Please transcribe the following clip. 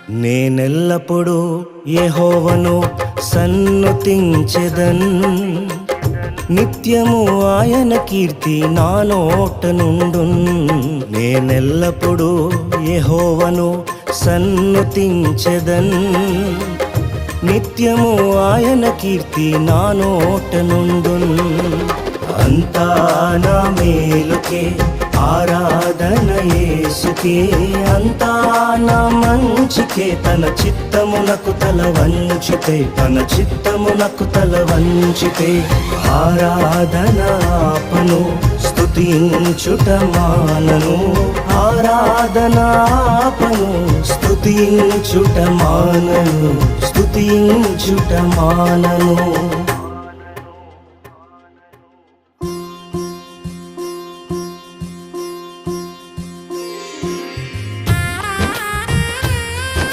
నేనెల్లప్పుడూ యెహోవాను సన్నుతించెదన్, నిత్యము ఆయన కీర్తి నా నోట నుండున్. నేనెల్లప్పుడూ యెహోవాను సన్నుతించెదన్, నిత్యము ఆయన కీర్తి నా నోట నుండున్. అంతా నా మేలుకే ఆరాధన యేసుకే, అంతా నా మంచికే. తన చిత్తమునకు తల వంచితే, తన చిత్తమునకు తల వంచితే ఆరాధన ఆపను, స్తుతించుట మానను. ఆరాధన ఆపను, స్తుతించుట మానను, స్తుతించుట మానను.